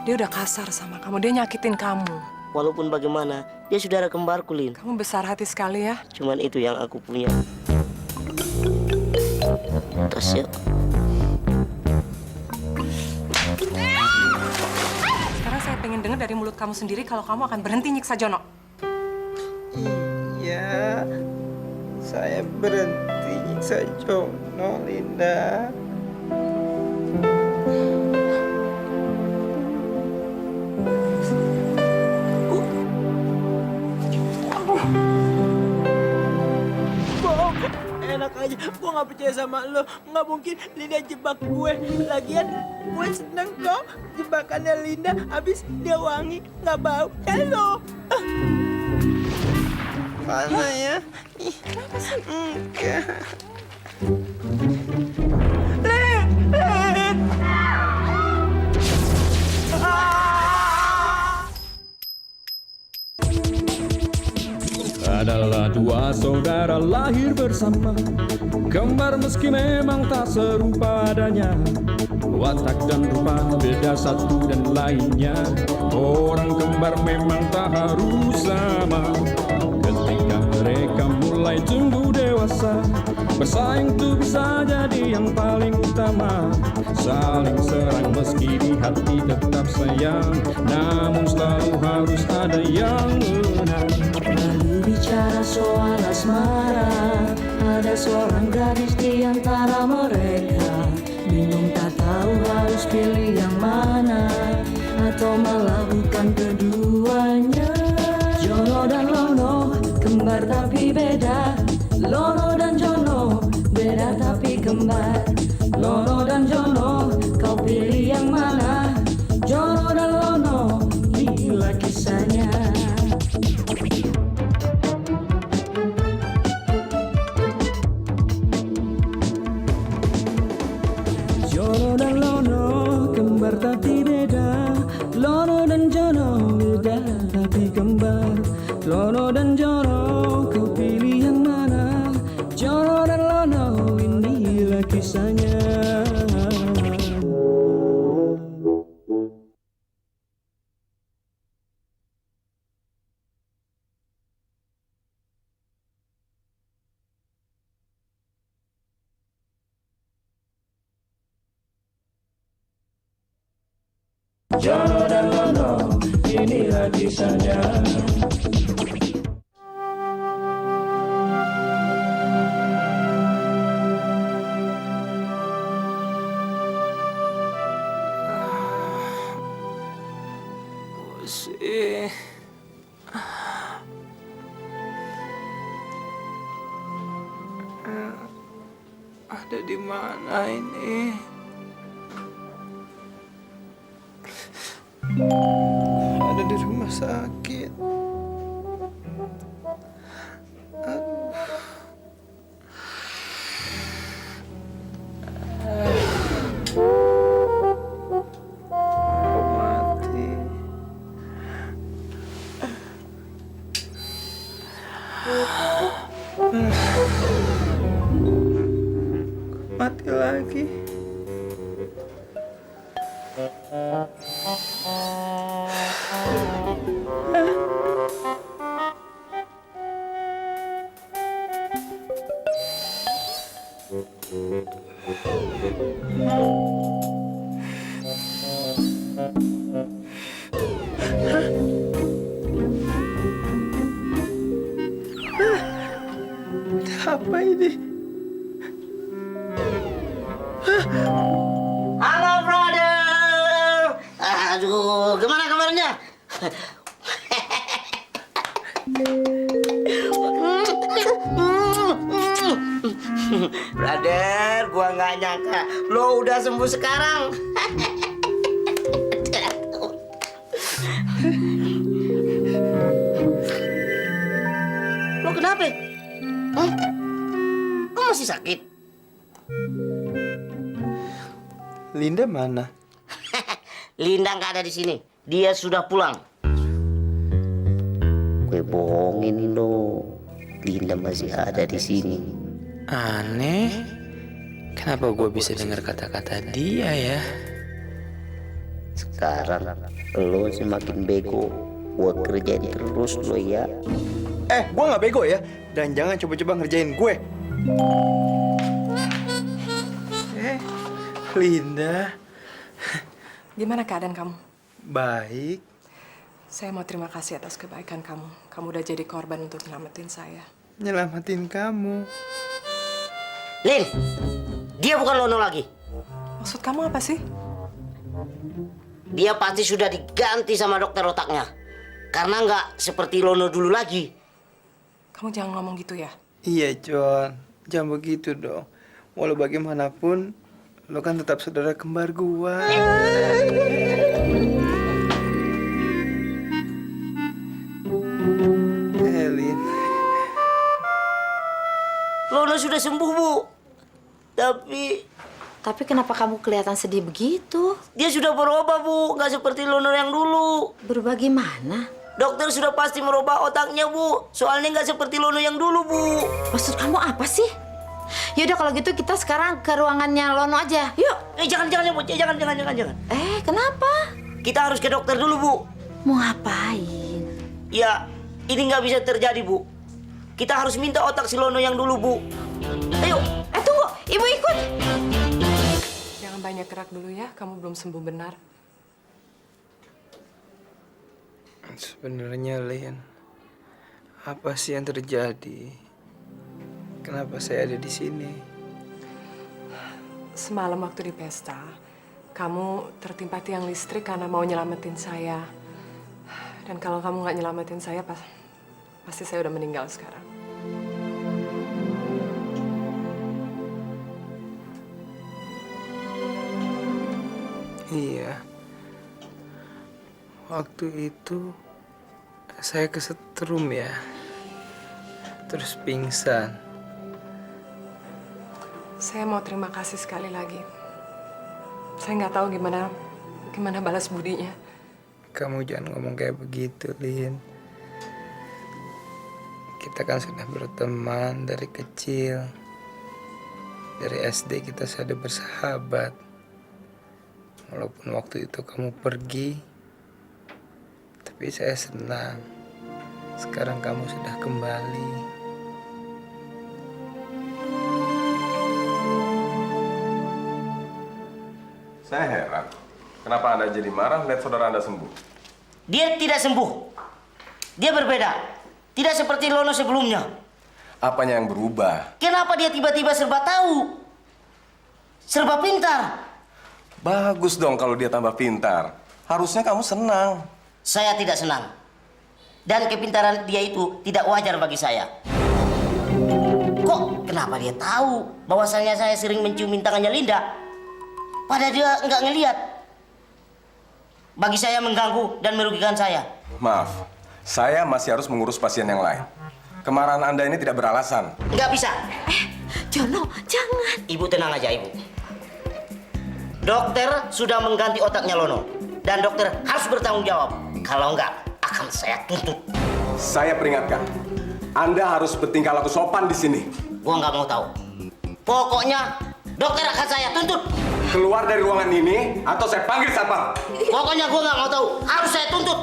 Dia udah kasar sama kamu, dia nyakitin kamu. Walaupun bagaimana, dia saudara kembarku, Lin. Kamu besar hati sekali ya. Cuman itu yang aku punya. Tasya. Sekarang saya pengen dengar dari mulut kamu sendiri kalau kamu akan berhenti nyiksa Jono. Iya, saya berhenti nyiksa Jono, Linda. Enak aja, gue gak percaya sama lo. Nggak mungkin Linda jebak gue. Lagian gue seneng kok jebakannya Linda. Abis dia wangi, nggak bau. Halo. Mana ya? Kenapa sih? Enggak. Adalah dua saudara lahir bersama, kembar meski memang tak serupa adanya. Watak dan rupa beda satu dan lainnya. Orang kembar memang tak harus sama. Ketika mereka mulai tumbuh dewasa, bersaing tuh bisa jadi yang paling utama. Saling serang meski di hati tetap sayang, namun selalu harus ada yang menang. Lalu bicara soal asmara, ada seorang gadis di antara mereka. Bingung tak tahu harus pilih yang mana, atau malah bukan keduanya. Jono dan Lono, kembar tapi beda. Lono dan Jono, beda tapi kembar. Lono dan Jono, kau pilih yang mana? Jono dan Lono, inilah kisahnya. Jono dan Lono, kembar tapi beda. Lono dan Jono, beda tapi kembar. Lono dan Jono, kau pilih yang mana? Jono dan Lono, inilah kisahnya. Jono dan Lono, inilah kisahnya. Pusing. Ada di mana ini? Ada di rumah sakit. Aduh. Kok mati? Mati lagi. Apa ini? Halo, brother. Aduh, gimana kabarnya? Brother, gua nggak nyangka lo udah sembuh sekarang. Lo kenapa? Hah? Lo masih sakit? Linda mana? Linda nggak ada di sini. Dia sudah pulang. Gue bohongin lo. Linda masih ada di sini. Aneh. Kenapa gue bisa dengar kata-kata dia ya? Sekarang lo semakin bego. Gua kerjain terus lo ya. Gue nggak bego ya. Dan jangan coba-coba ngerjain gue. Linda. Gimana keadaan kamu? Baik. Saya mau terima kasih atas kebaikan kamu. Kamu udah jadi korban untuk nyelamatin saya. Nyelamatin kamu. Lin, dia bukan Lono lagi. Maksud kamu apa sih? Dia pasti sudah diganti sama dokter otaknya. Karena nggak seperti Lono dulu lagi. Kamu jangan ngomong gitu ya. Iya, John. Jangan begitu dong. Walau bagaimanapun, lo kan tetap saudara kembar gua. Lin. Lono sudah sembuh, Bu. Tapi kenapa kamu kelihatan sedih begitu? Dia sudah berubah, Bu. Nggak seperti Lono yang dulu. Berubah gimana? Dokter sudah pasti merubah otaknya, Bu. Soalnya nggak seperti Lono yang dulu, Bu. Maksud kamu apa sih? Yaudah kalau gitu kita sekarang ke ruangannya Lono aja. Yuk. Jangan, Bu. Jangan. Kenapa? Kita harus ke dokter dulu, Bu. Mau ngapain? Ya, ini nggak bisa terjadi, Bu. Kita harus minta otak si Lono yang dulu, Bu. Ayo. Tunggu. Ibu ikut. Jangan banyak gerak dulu ya. Kamu belum sembuh benar. Sebenarnya, Lin, apa sih yang terjadi? Kenapa saya ada di sini? Semalam waktu di pesta, kamu tertimpa tiang listrik karena mau nyelamatin saya. Dan kalau kamu nggak nyelamatin saya, pasti saya udah meninggal sekarang. Iya. Waktu itu saya kesetrum ya. Terus pingsan. Saya mau terima kasih sekali lagi. Saya nggak tahu gimana balas budinya. Kamu jangan ngomong kayak begitu, Lin. Kita kan sudah berteman dari kecil. Dari SD kita sudah bersahabat. Walaupun waktu itu kamu pergi, tapi saya senang. Sekarang kamu sudah kembali. Saya heran, kenapa Anda jadi marah melihat saudara Anda sembuh? Dia tidak sembuh. Dia berbeda. Tidak seperti Lono sebelumnya. Apanya yang berubah? Kenapa dia tiba-tiba serba tahu? Serba pintar. Bagus dong kalau dia tambah pintar. Harusnya kamu senang. Saya tidak senang. Dan kepintaran dia itu tidak wajar bagi saya. Kok kenapa dia tahu bahwasanya saya sering mencium tangannya Linda? Padahal dia nggak ngelihat. Bagi saya mengganggu dan merugikan saya. Maaf, saya masih harus mengurus pasien yang lain. Kemarahan Anda ini tidak beralasan. Nggak bisa. Jono, jangan. Ibu tenang aja, Ibu. Dokter sudah mengganti otaknya Lono. Dan dokter harus bertanggung jawab. Kalau enggak, akan saya tuntut. Saya peringatkan, Anda harus bertingkah laku sopan di sini. Gua nggak mau tahu. Pokoknya dokter akan saya tuntut. Keluar dari ruangan ini, atau saya panggil satpam. Pokoknya gua nggak mau tahu. Harus saya tuntut.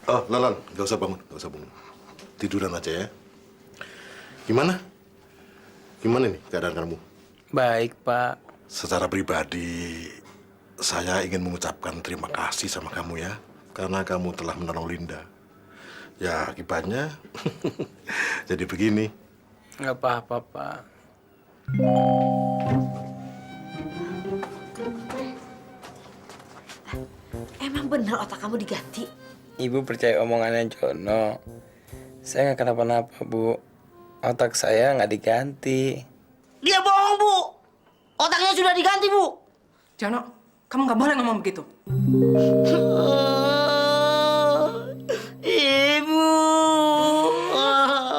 Oh, Lalan, gak usah bangun. Tiduran aja ya. Gimana nih keadaan kamu? Baik, Pak. Secara pribadi, saya ingin mengucapkan terima kasih sama kamu ya. Karena kamu telah menolong Linda. Ya, akibatnya jadi begini. Nggak apa-apa, Pak. Emang bener otak kamu diganti? Ibu percaya omongannya Jono. Saya nggak kenapa-napa, Bu. Otak saya nggak diganti. Dia bohong, Bu. Otaknya sudah diganti, Bu. Jono, kamu nggak boleh ngomong begitu. Ibu.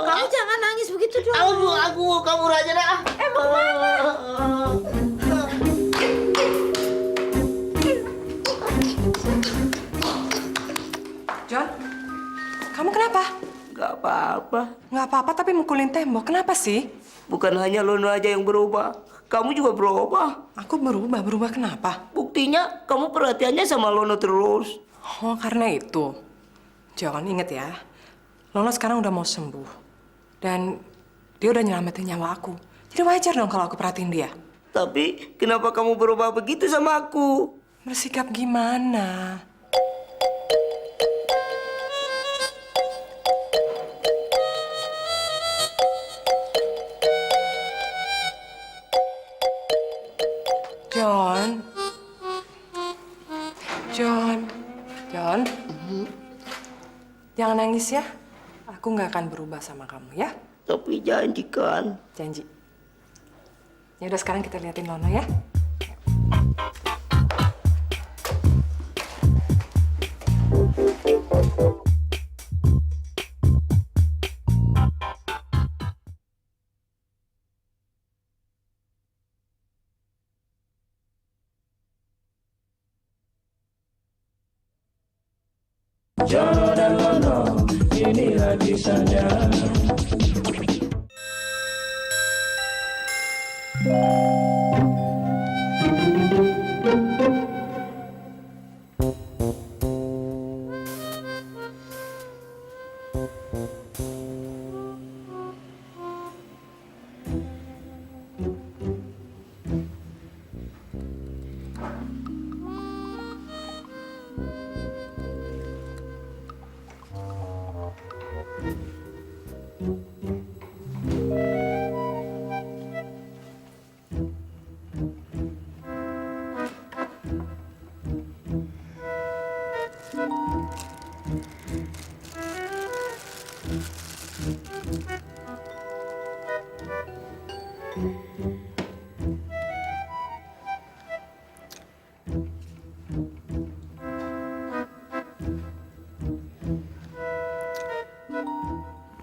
Kamu jangan nangis begitu dong. Aku kabur aja dah. John, kamu kenapa? Gak apa-apa. Nggak apa-apa tapi mukulin tembok. Kenapa sih? Bukan hanya Lono aja yang berubah. kamu juga berubah. Aku berubah kenapa? Buktinya kamu perhatiannya sama Lono terus. Oh, karena itu. John, inget ya. Lono sekarang udah mau sembuh. Dan dia udah nyelamatin nyawa aku. Jadi wajar dong kalau aku perhatiin dia. Tapi kenapa kamu berubah begitu sama aku? Bersikap gimana? John. Jangan nangis ya. Aku nggak akan berubah sama kamu ya. Tapi janjikan. Janji. Ya udah sekarang kita liatin Lono ya. Jono dan Lono, inilah kisahnya.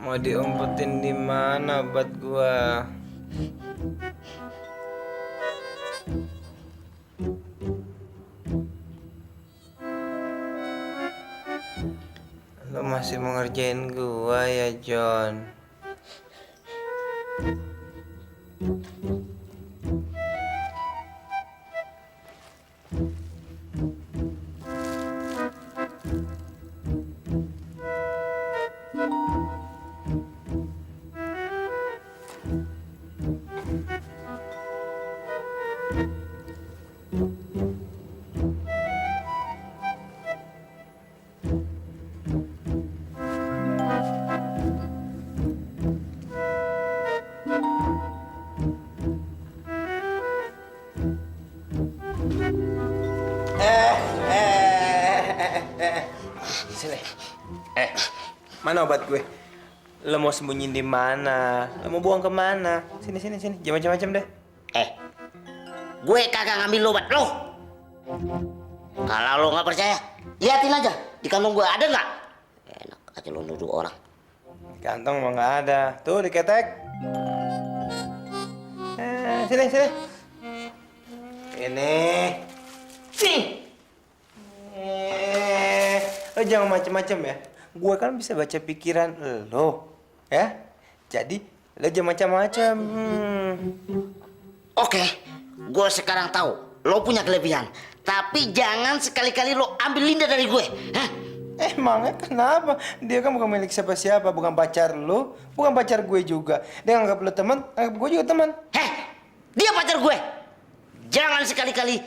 Mau diumpetin di mana buat gua? Lo masih mau ngerjain gua ya, John? Sini. Mana obat gue? Lo mau sembunyiin di mana? Lo mau buang kemana? Sini. Jangan macam-macam deh. Gue kagak ngambil obat lo. Kalau lo nggak percaya, liatin aja di kantong gue ada nggak? Enak aja lo nuduh orang. Di kantong mah nggak ada. Tuh diketek. Sini. Ini. Sini. Lo jangan macem-macem ya. Gue kan bisa baca pikiran lo, ya. Jadi lo jangan macam-macam. Oke, gue sekarang tahu lo punya kelebihan. Tapi jangan sekali-kali lo ambil Linda dari gue. Hah? Emangnya kenapa? Dia kan bukan milik siapa-siapa, bukan pacar lo, bukan pacar gue juga. Dia nganggap lo teman, anggap gue juga teman. Dia pacar gue. Jangan sekali-kali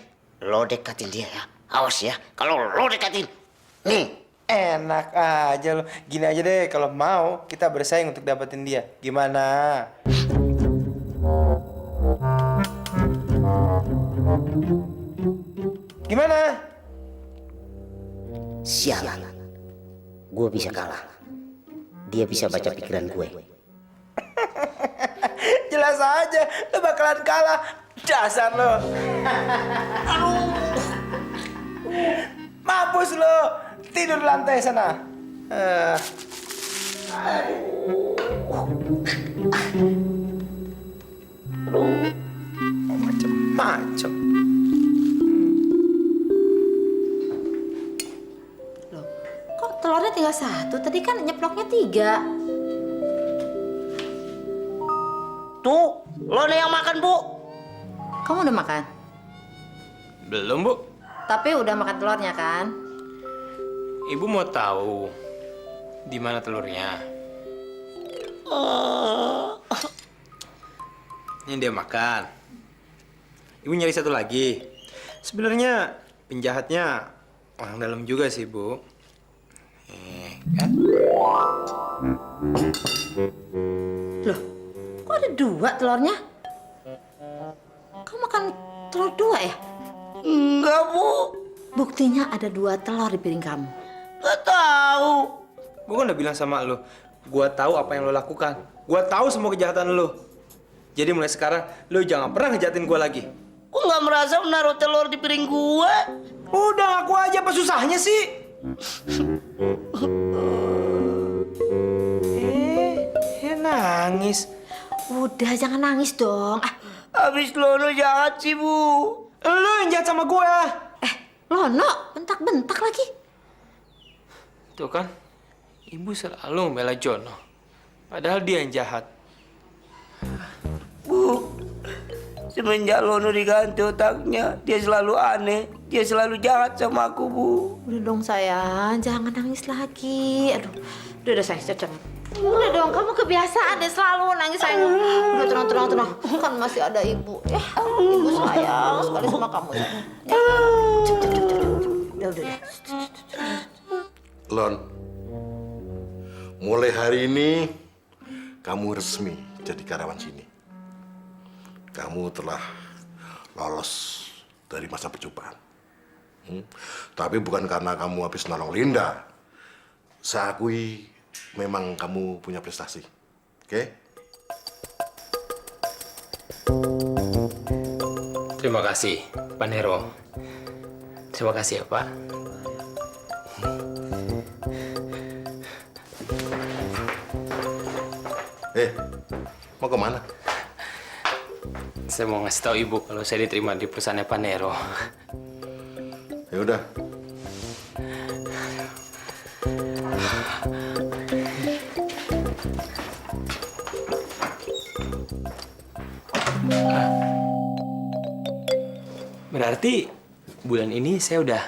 lo dekatin dia ya. Awas ya, kalau lo dekatin. Enak aja lo. Gini aja deh, kalau mau kita bersaing untuk dapetin dia. Gimana? Gimana? Sialan. Gue bisa kalah. Dia bisa baca pikiran gue. Jelas aja, lo bakalan kalah. Dasar lo. Mampus lo. Tidur di lantai sana. Macem-macem. Loh, kok telurnya tinggal 1? Tadi kan nyeploknya 3. Tuh, lo nih yang makan, Bu. Kamu udah makan? Belum, Bu. Tapi udah makan telurnya kan? Ibu mau tahu di mana telurnya? Ini dia makan. Ibu nyari satu lagi. Sebenarnya penjahatnya orang dalam juga sih, Bu. Kan? Loh, kok ada 2 telurnya? Kamu makan telur 2 ya? Enggak, Bu. Buktinya ada 2 telur di piring kamu. Nggak tahu. Gue kan udah bilang sama lo, gue tahu apa yang lo lakukan. Gue tahu semua kejahatan lo. Jadi mulai sekarang lo jangan pernah ngejahatin gue lagi. Gue nggak merasa menaruh telur di piring gue. Udah ngaku aja, apa susahnya sih? Nangis. Udah, jangan nangis dong. Habis Lono jahat sih, Bu. Lo yang jahat sama gue. Lono, bentak-bentak lagi. Tuh kan, ibu selalu membela Jono. Padahal dia yang jahat. Bu, semenjak Lono diganti otaknya, dia selalu aneh. Dia selalu jahat sama aku, Bu. Udah dong sayang, jangan nangis lagi. Aduh, udah sayang, cocok. Udah dong, kamu kebiasaan deh selalu nangis sayang. Udah tenang. Kan masih ada ibu. Ibu sayang sekali sama kamu ya. Udah. Lon, mulai hari ini kamu resmi jadi karyawan sini. Kamu telah lolos dari masa percobaan. Tapi bukan karena kamu habis nolong Linda. Saya akui memang kamu punya prestasi. Oke? Terima kasih, Pak Nero. Terima kasih ya, Pak. Mau kemana? Saya mau ngasih tahu ibu kalau saya diterima di perusahaannya Pak Nero. Ya udah. Berarti bulan ini saya udah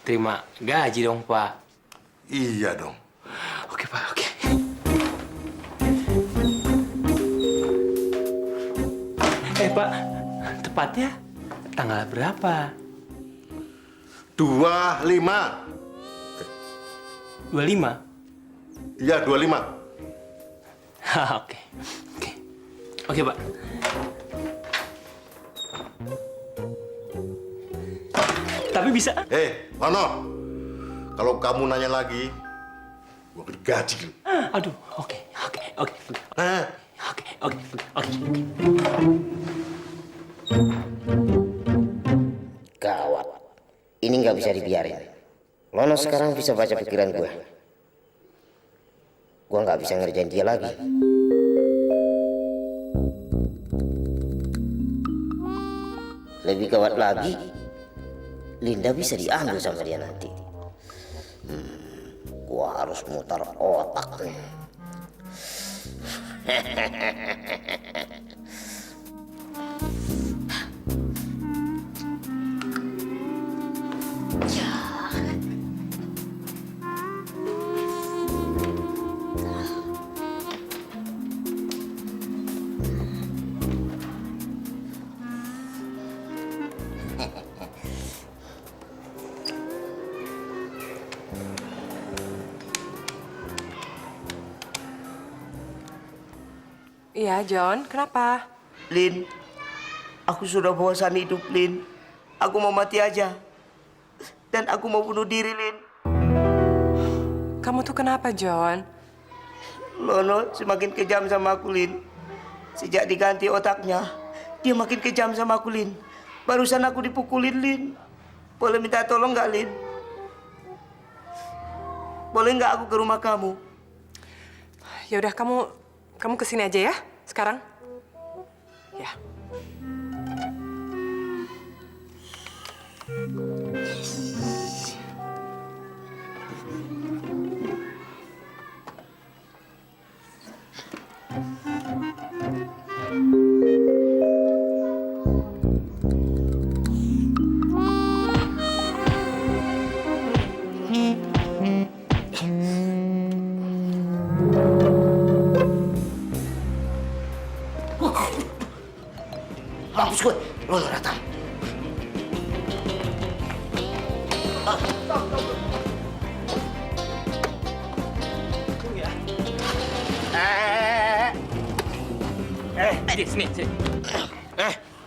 terima gaji dong, Pak. Iya dong. Oke, Pak, oke. Pak, tepatnya tanggal berapa? 25. 25? Iya, 25. Oke. Oke, Pak. Tapi bisa? Lono. Kalau kamu nanya lagi, gua gaji lu. Aduh, oke. Oke. Gawat. Ini nggak bisa dibiarin. Lono sekarang bisa baca pikiran gue. Gue nggak bisa ngerjain dia lagi. Lebih gawat lagi, Linda bisa diambil sama dia nanti. Gue harus mutar otak nih. Iya, John. Kenapa? Lin, aku sudah bosan hidup, Lin. Aku mau mati aja. Dan aku mau bunuh diri, Lin. Kamu tuh kenapa, John? Lono semakin kejam sama aku, Lin. Sejak diganti otaknya, dia makin kejam sama aku, Lin. Barusan aku dipukulin, Lin. Boleh minta tolong nggak, Lin? Boleh nggak aku ke rumah kamu? Ya udah, kamu kesini aja ya sekarang. Ya. Mampus gue, lo datang. Sini.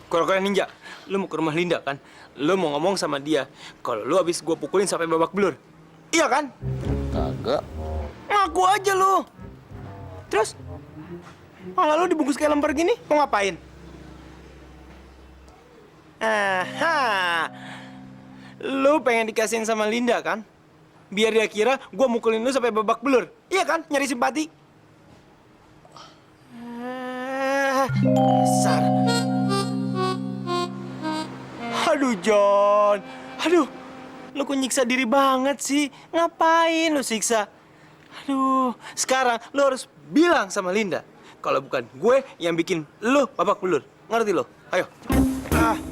Kura-kura ninja, lu mau ke rumah Linda kan? Lu mau ngomong sama dia kalau lu habis gua pukulin sampai babak belur. Iya kan? Kagak. Ngaku aja lu. Terus malah lu dibungkus kayak lemper gini, mau ngapain? Aha. Lu pengen dikasihin sama Linda kan? Biar dia kira gua mukulin lu sampai babak belur. Iya kan? Nyari simpati. Dasar. Aduh, John. Aduh, lu kok nyiksa diri banget sih? Ngapain lu siksa? Aduh, sekarang lu harus bilang sama Linda kalau bukan gue yang bikin lu babak belur. Ngerti lo? Ayo. Ayo.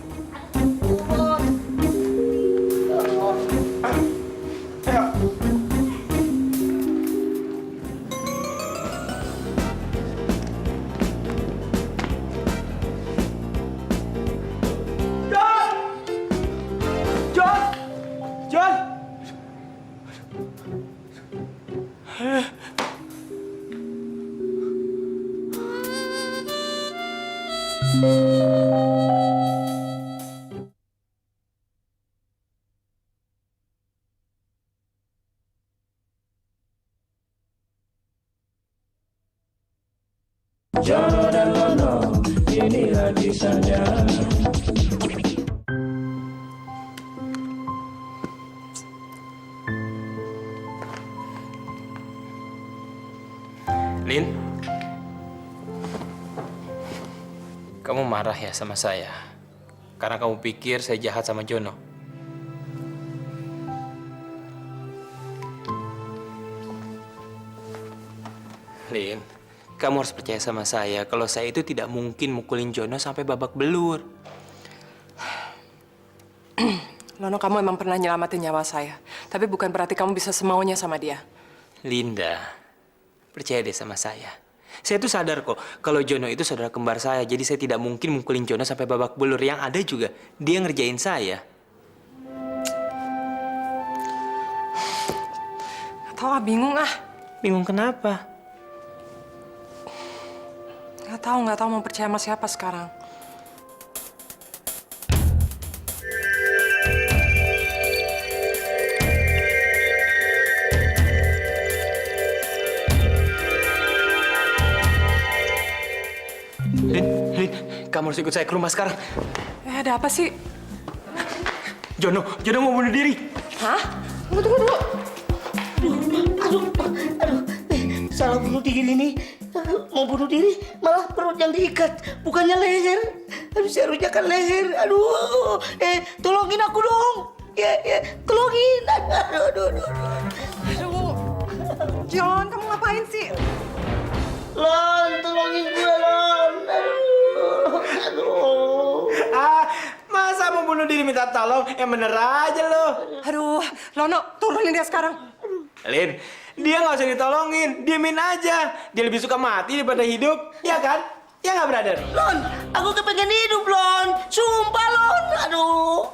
Jono dan Lono, inilah kisahnya. Lin, kamu marah ya sama saya karena kamu pikir saya jahat sama Jono. Lin, kamu harus percaya sama saya kalau saya itu tidak mungkin mukulin Jono sampai babak belur. Lono, kamu emang pernah nyelamatin nyawa saya. Tapi bukan berarti kamu bisa semaunya sama dia. Linda, percaya deh sama saya. Saya tuh sadar kok kalau Jono itu saudara kembar saya. Jadi saya tidak mungkin mukulin Jono sampai babak belur. Yang ada juga dia ngerjain saya. Gak tau, bingung ah. Bingung kenapa? Gak tahu mau percaya sama siapa sekarang. Lin, kamu harus ikut saya ke rumah sekarang. Ada apa sih? Jono mau bunuh diri. Hah? Tunggu. Aduh, salah bunuh diri nih. Mau bunuh diri, malah perut yang diikat, bukannya leher. Aduh, seharusnya kan leher. Aduh, tolongin aku dong. Ya, tolongin. Aduh. John, kamu ngapain sih? Lon, tolongin gue, Lon. Aduh. Masa mau bunuh diri minta tolong? Yang bener aja lo. Aduh, Lono, turunin dia sekarang. Lin, dia nggak usah ditolongin, diemin aja. Dia lebih suka mati daripada hidup, ya kan? Ya nggak, brother? Lon, aku kepengen hidup, Lon. Sumpah, Lon. Aduh.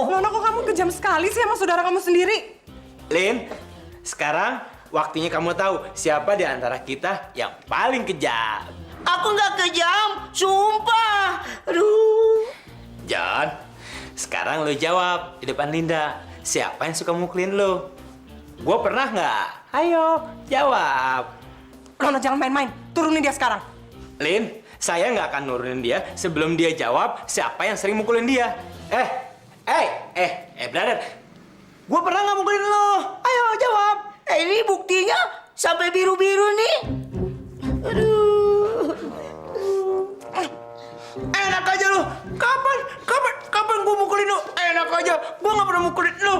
Lono, kok kamu kejam sekali sih sama saudara kamu sendiri? Lin, sekarang waktunya kamu tahu siapa di antara kita yang paling kejam. Aku nggak kejam, sumpah. Aduh. John, sekarang lo jawab di depan Linda. Siapa yang suka mukulin lo? Gue pernah nggak? Ayo, jawab. Lono, jangan main-main. Turunin dia sekarang. Lin, saya nggak akan nurunin dia sebelum dia jawab siapa yang sering mukulin dia. Brother. Gue pernah nggak mukulin lo? Ayo, jawab. Ini buktinya sampai biru-biru nih. Aduh. Enak aja lo. Kapan gue mukulin lo? Enak aja. Gue nggak pernah mukulin lo.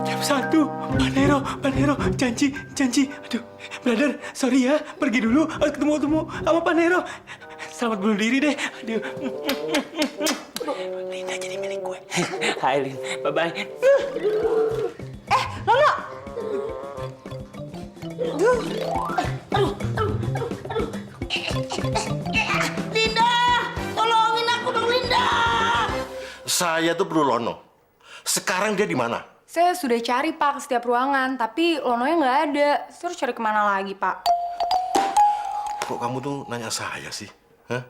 Jam 1, Panero, janji. Aduh, brother, sorry ya, pergi dulu. Harus ketemu sama Panero. Selamat bunuh diri deh. Aduh. Linda jadi milik gue. Hai, Lin. Bye-bye. Saya tuh perlu Lono. Sekarang dia di mana? Saya sudah cari, Pak, ke setiap ruangan, tapi Lononya nggak ada. Terus cari kemana lagi, Pak? Kok kamu tuh nanya saya sih? Hah?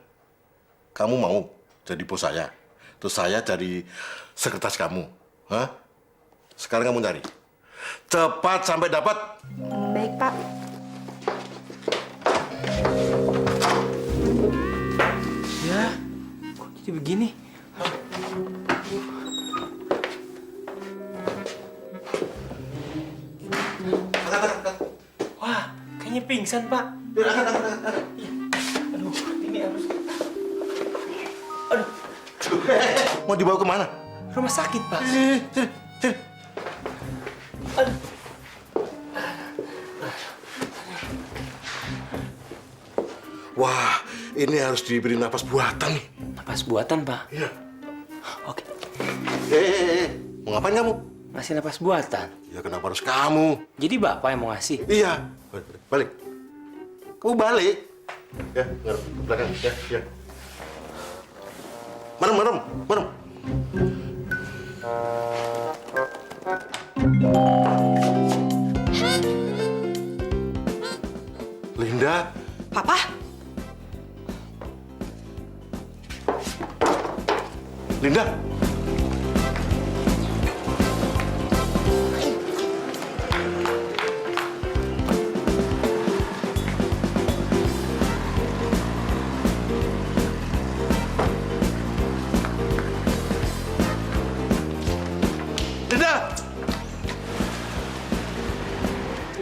Kamu mau jadi bos saya? Terus saya jadi sekretaris kamu? Hah? Sekarang kamu cari. Cepat sampai dapat. Baik, Pak. Ya, kok jadi begini? Wah, kayaknya pingsan, Pak. Aduh, ini harus... Aduh, Mau dibawa kemana? rumah sakit, Pak. Sini. Aduh. Wah, ini harus diberi napas buatan nih. Napas buatan, Pak. Iya. Oke, Mau ngapain kamu? ngasih napas buatan. Ya kenapa harus kamu? Jadi Bapak yang mau ngasih? Iya. Balik. Kamu balik. Ya, ngarep ke belakang. Ya. Merem. Linda. Papa? Linda.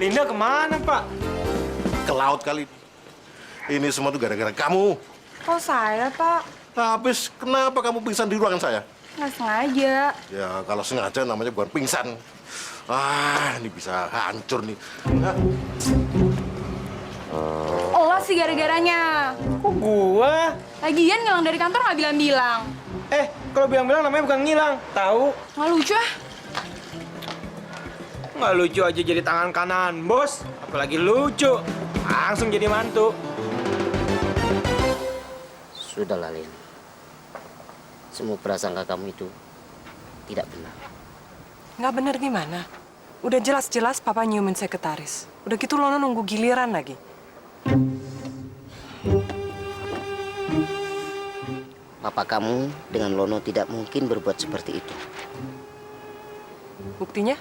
Linda kemana, Pak? Ke laut kali. Ini semua tuh gara-gara kamu. Kok saya, Pak? Habis, kenapa kamu pingsan di ruangan saya? Nggak sengaja. Ya, kalau sengaja namanya bukan pingsan. Ah, ini bisa hancur nih. Hah? Lo sih gara-garanya. Kok gua? Lagian ngilang dari kantor nggak bilang-bilang. Kalau bilang-bilang namanya bukan ngilang. Tahu? Nggak lucu ah. Nggak lucu aja jadi tangan kanan, bos. Apalagi lucu. Langsung jadi mantu. Sudahlah, Lin. Semua prasangka kamu itu tidak benar. Nggak bener gimana? Udah jelas-jelas Papa nyiumin sekretaris. Udah gitu Lono nunggu giliran lagi. Papa kamu dengan Lono tidak mungkin berbuat seperti itu. Buktinya?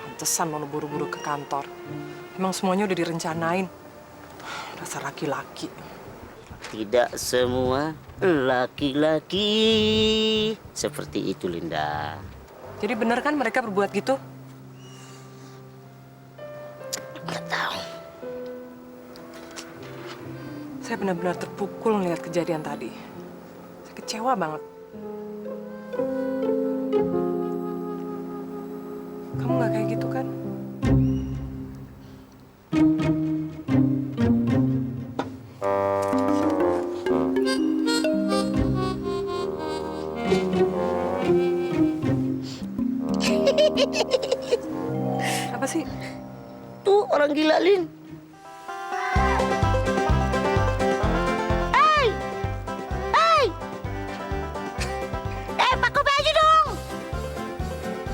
Pantesan Lono buru-buru ke kantor. Emang semuanya udah direncanain. Dasar laki-laki. Tidak semua laki-laki seperti itu, Linda. Jadi bener kan mereka berbuat gitu? Nggak tahu. Saya benar-benar terpukul melihat kejadian tadi. Saya kecewa banget. Kamu nggak kayak gitu kan? Apa sih? Tuh orang gila, Lin. Pakai baju dong.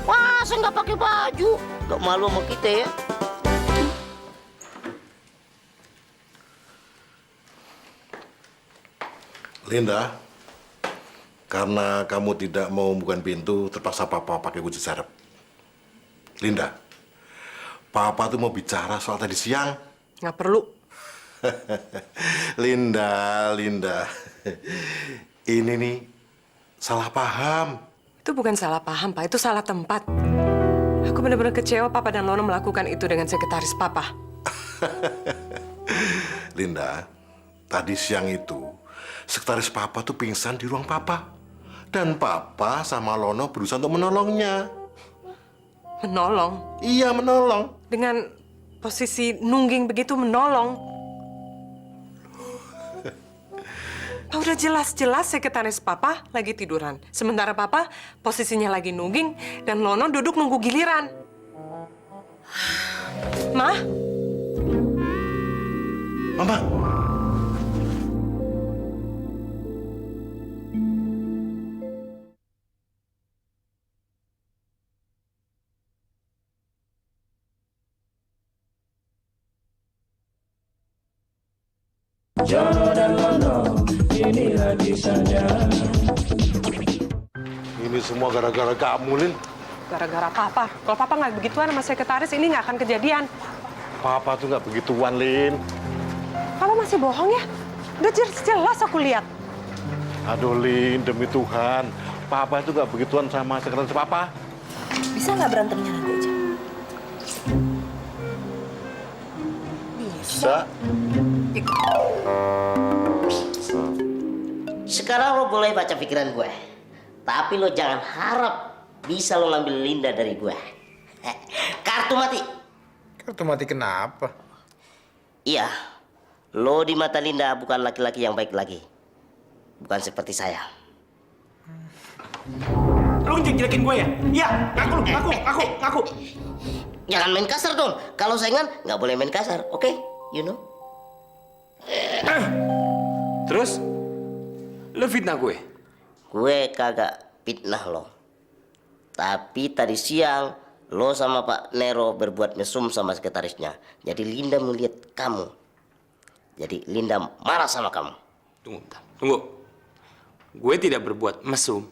Masa nggak pakai baju? Nggak malu sama kita ya? Linda, karena kamu tidak mau membuka pintu, terpaksa Papa pakai kunci serep. Linda, Papa tuh mau bicara soal tadi siang. Nggak perlu. Linda. Ini nih salah paham. Itu bukan salah paham, Pak. Itu salah tempat. Aku benar-benar kecewa Papa dan Lono melakukan itu dengan sekretaris Papa. Linda, tadi siang itu sekretaris Papa tuh pingsan di ruang Papa. Dan Papa sama Lono berusaha untuk menolongnya. Menolong? Iya, menolong. Dengan posisi nungging begitu menolong. Pak, udah jelas-jelas sekretaris Papa lagi tiduran. Sementara Papa posisinya lagi nungging dan Lono duduk nunggu giliran. Ma? Mama. Jono dan Lono, inilah kisahnya. Ini semua gara-gara kamu, Lin. Gara-gara Papa. Kalau Papa nggak begituan sama sekretaris, ini nggak akan kejadian. Papa tuh nggak begituan, Lin. Papa masih bohong ya? Udah jelas aku lihat. Aduh, Lin, demi Tuhan. Papa itu nggak begituan sama sekretaris Papa. Bisa nggak berantemnya nanti aja? Bisa. Sekarang lo boleh baca pikiran gue. Tapi lo jangan harap bisa lo ngambil Linda dari gue. Kartu mati. Kartu mati kenapa? Iya, lo di mata Linda bukan laki-laki yang baik lagi. Bukan seperti saya. Lo jelek-jelekin gue ya? Iya, ngaku. Jangan main kasar dong. Kalau saingan nggak boleh main kasar, oke? You know? Terus? Lo fitnah gue? Gue kagak fitnah lo. Tapi tadi siang lo sama Pak Nero berbuat mesum sama sekretarisnya. Jadi Linda melihat kamu. Jadi Linda marah sama kamu. Tunggu, bentar. Tunggu. Gue tidak berbuat mesum.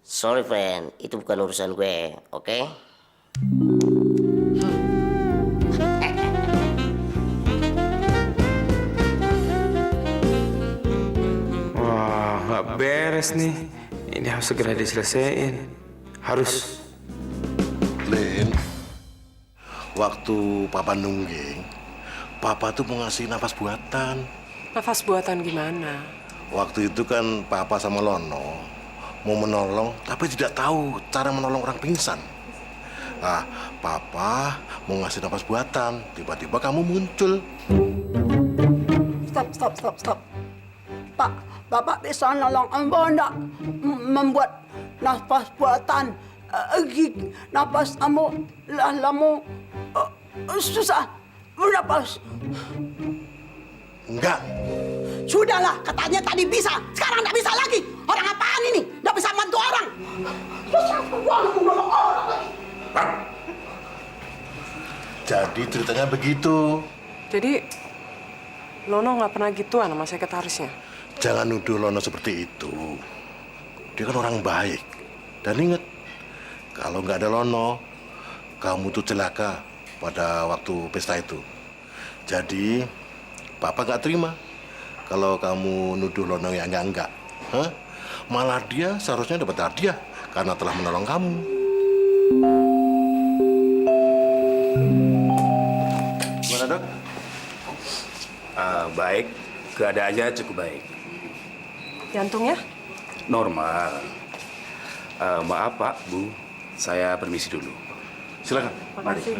Sorry friend, itu bukan urusan gue, oke? Wah, nggak beres nih. Ini harus segera diselesaikan. Harus. Lin, waktu Papa nungging, Papa tuh mau ngasih nafas buatan. Nafas buatan gimana? Waktu itu kan Papa sama Lono mau menolong, tapi tidak tahu cara menolong orang pingsan. Nah, Papa mau ngasih nafas buatan, tiba-tiba kamu muncul. Stop. Pak, Bapak bisa nolong Ambo enggak membuat nafas buatan? Nafas Ambo lama susah bernafas. Enggak. Sudahlah, katanya tadi bisa. Sekarang nggak bisa lagi. Orang apaan ini? Nggak bisa bantu orang. Jadi ceritanya begitu. Jadi, Lono nggak pernah gituan sama sekretarisnya? Jangan nuduh Lono seperti itu. Dia kan orang baik. Dan ingat, kalau nggak ada Lono, kamu tuh celaka pada waktu pesta itu. Jadi, Papa nggak terima kalau kamu nuduh Lono yang enggak. Hah? Malah dia seharusnya dapat hadiah karena telah menolong kamu. Gimana, Dok? Baik, keadaannya cukup baik. Jantungnya? Normal. Maaf Pak, Bu, saya permisi dulu. Silakan. Makasih.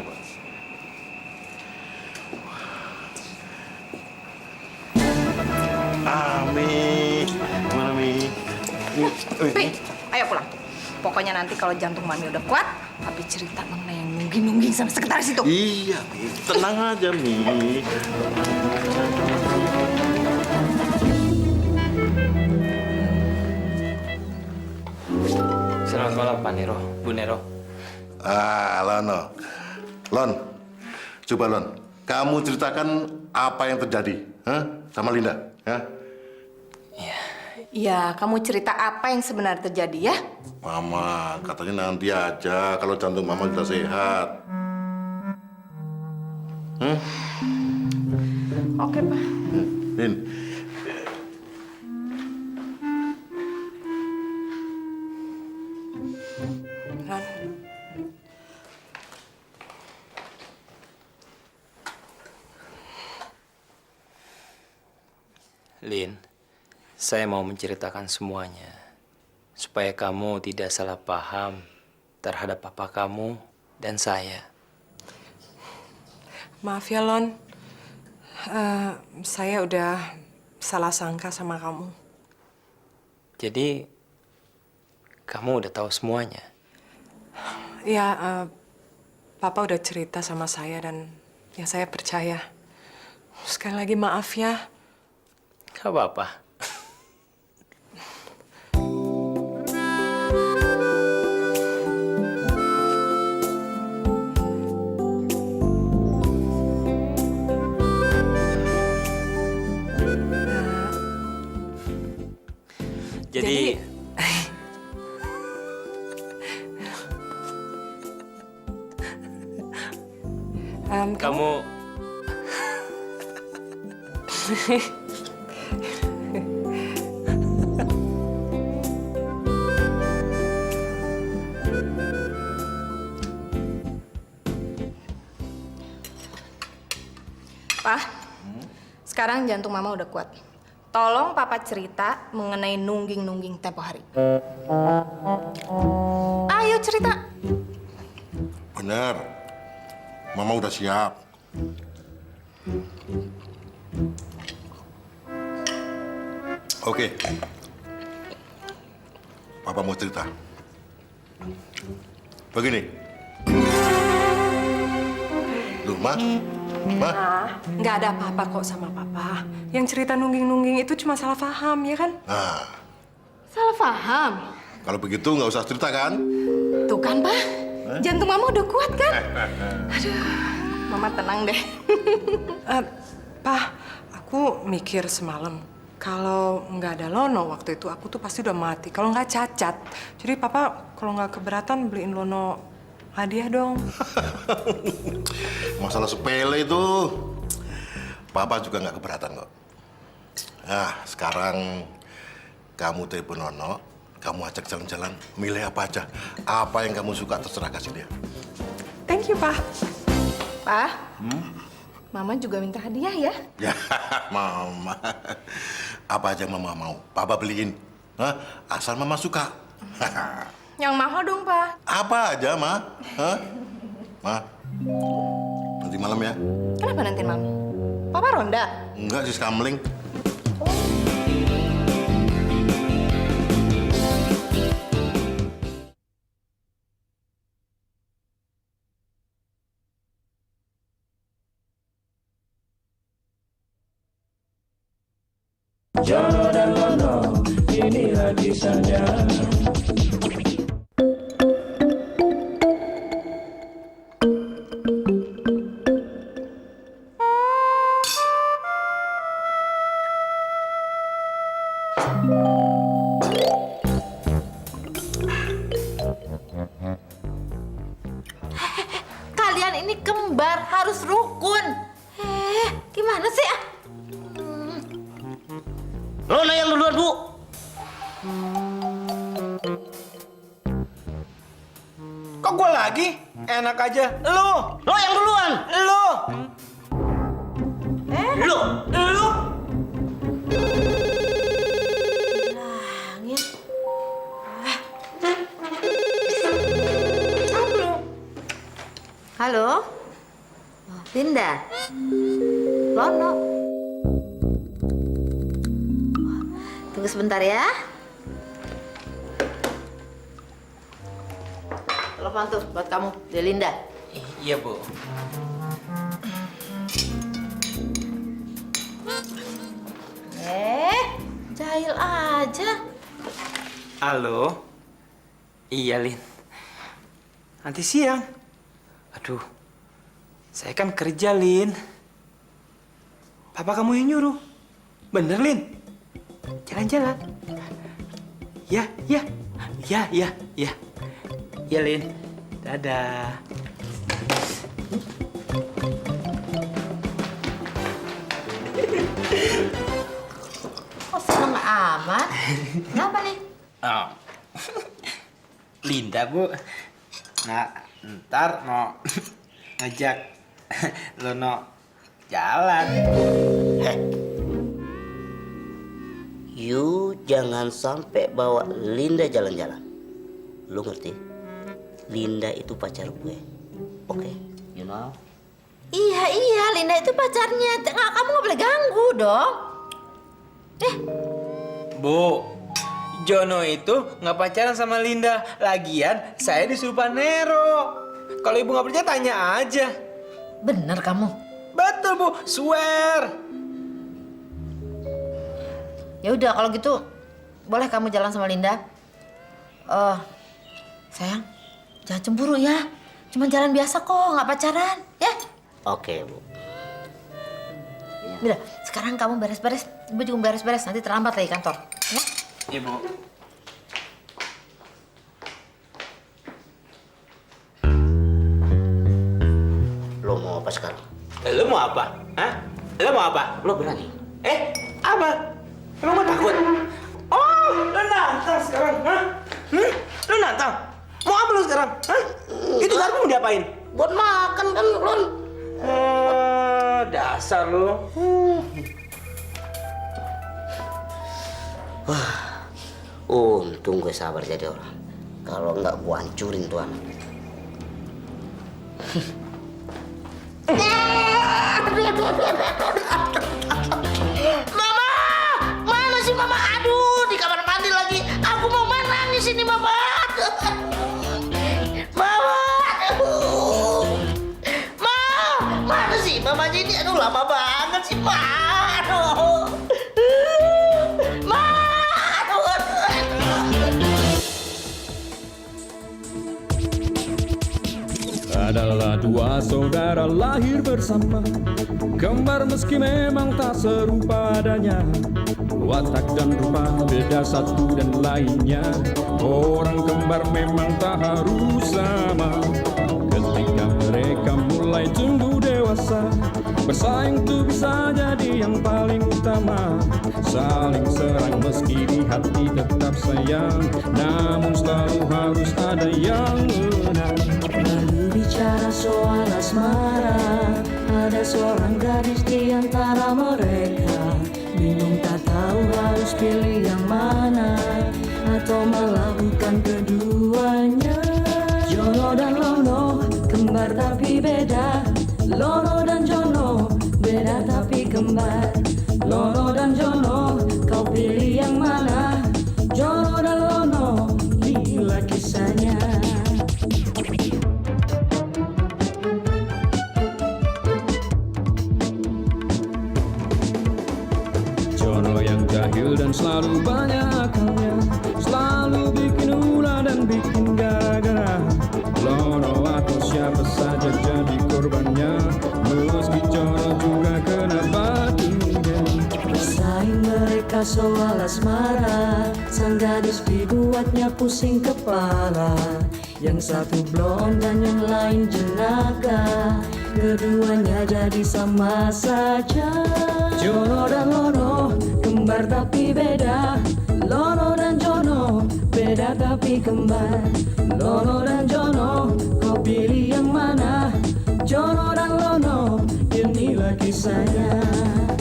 Ami, gimana Mi? Pi, ayo pulang. Pokoknya nanti kalau jantung Mami udah kuat, Papi cerita mengenai yang nungging-nungging sama sekretaris itu. Iya, Mi. Tenang aja, Mi. Selamat malam, Pak Nero, Bu Nero. Lono. Lon, coba Lon. Kamu ceritakan apa yang terjadi, sama Linda, ya? Ya, kamu cerita apa yang sebenarnya terjadi ya? Mama, katanya nanti aja kalau jantung Mama sudah sehat. Oke, Pak. Lin. Ran. Lin, saya mau menceritakan semuanya supaya kamu tidak salah paham terhadap papa kamu dan saya. Maaf ya, Lon. Saya udah salah sangka sama kamu. Jadi, kamu udah tahu semuanya? Ya, Papa udah cerita sama saya dan ya saya percaya. Sekali lagi maaf ya. Gak apa-apa. Kamu... Pak, sekarang jantung Mama udah kuat. Tolong Papa cerita mengenai nungging-nungging tempo hari. Ayo cerita. Bener. Mama udah siap. Oke. Papa mau cerita. Begini. Loh, Ma? Ma? Nggak ada apa-apa kok sama Papa. Yang cerita nungging-nungging itu cuma salah paham, ya kan? Nah, Salah paham. kalau begitu nggak usah cerita kan? Tuh kan, Pak. Jantung Mama udah kuat kan? Aduh, Mama tenang deh. Pak, aku mikir semalam. Kalau nggak ada Lono waktu itu, aku tuh pasti udah mati. Kalau nggak cacat. Jadi Papa kalau nggak keberatan beliin Lono hadiah dong. Masalah sepele itu, Papa juga nggak keberatan kok. Nah, sekarang kamu telepon Nono, kamu ajak jalan-jalan, milih apa aja. Apa yang kamu suka terserah kasih dia. Thank you, Pak. Pak, Mama juga minta hadiah ya? Ya, Mama. Apa aja Mama mau, Papa beliin. Hah? Asal Mama suka. Yang mahal dong, Pak. Apa aja, Ma? Hah? Ma, nanti malam ya. Kenapa nanti malam? Papa ronda? Enggak sih, kamling. Jono dan Lono, inilah kisahnya. Kalian ini kembar, harus rukun. Gimana sih? Lono yang duluan, Bu. Kok gue lagi? Enak aja. Lu! Lo yang duluan. Lu! Lu. Lu! Langit. Halo? Linda? Lono? Tunggu sebentar ya. Telepon tuh buat kamu, dari Linda. Iya, Bu. Jahil aja. Halo? Iya, Lin. Nanti siang. Aduh, saya kan kerja, Lin. Papa kamu yang nyuruh. Bener, Lin? Jalan-jalan. Ya, ya. Ya, ya, ya. Ya, Lin. Dadah. Kok seneng amat? Kenapa nih? Oh. Linda, Bu. Nah, ntar mau ngajak Lono jalan. You jangan sampai bawa Linda jalan-jalan. Lu ngerti? Linda itu pacar gue. Oke, you know? Iya, Linda itu pacarnya. Kamu nggak boleh ganggu dong. Bu, Jono itu nggak pacaran sama Linda. Lagian saya disuruh Panero. Kalau ibu nggak percaya tanya aja. Bener kamu? Betul, Bu. Swear. Ya udah kalau gitu, boleh kamu jalan sama Linda. Sayang, jangan cemburu ya. Cuma jalan biasa kok, nggak pacaran, ya? Oke, Bu. Udah, sekarang kamu beres-beres. Ibu juga beres-beres, nanti terlambat lagi kantor. Ya? Iya, Bu. Lo mau apa sekarang? Lo mau apa? Hah? Lo mau apa? Lo berani? Apa? Emang gue takut? Oh, lo nantang sekarang, hah? Lo nantang? Mau apa lo sekarang? Hah? Itu garpu mau diapain? Buat makan kan, Lon. Dasar lo. Wah, untung gue sabar jadi orang. Kalau enggak gue hancurin tuh anak. Mama! Mana sih Mama? Aduh, di kamar mandi lagi. Aku mau nangis ini Mama. Mama! Aduh. Ma! Mana sih Mama ini? Aduh, lama banget sih, Ma. Aduh. Ma! Adalah dua saudara lahir bersama, kembar meski memang tak serupa adanya. Watak dan rupa beda satu dan lainnya. Orang kembar memang tak harus sama. Ketika mereka mulai tumbuh dewasa, bersaing tuh bisa jadi yang paling utama. Saling serang meski di hati tetap sayang, namun selalu harus ada yang menang. Bicara soal asmara, ada seorang gadis di antara mereka. Bingung tak tahu harus pilih yang mana, atau melakukan keduanya. Jono dan Lono, kembar tapi beda. Lono dan Jono, beda tapi kembar. Lono dan Jono, kau pilih yang mana? Jono dan Lono, inilah kisahnya. Jono yang jahil dan selalu banyak akalnya, selalu bikin ulah dan bikin gara-gara. Lono atau siapa saja jadi korbannya, meski Jono juga kena batunya. Bersaing mereka soal asmara, sang gadis dibuatnya pusing kepala. Yang satu blond dan yang lain jenaka, keduanya jadi sama saja. Jono dan Lono, kembar tapi beda. Lono dan Jono, beda tapi kembar. Lono dan Jono, kau pilih yang mana? Jono dan Lono, inilah kisahnya.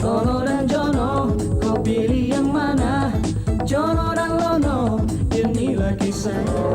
Lono dan Jono, kau pilih yang mana? Jono dan Lono, inilah kisahnya.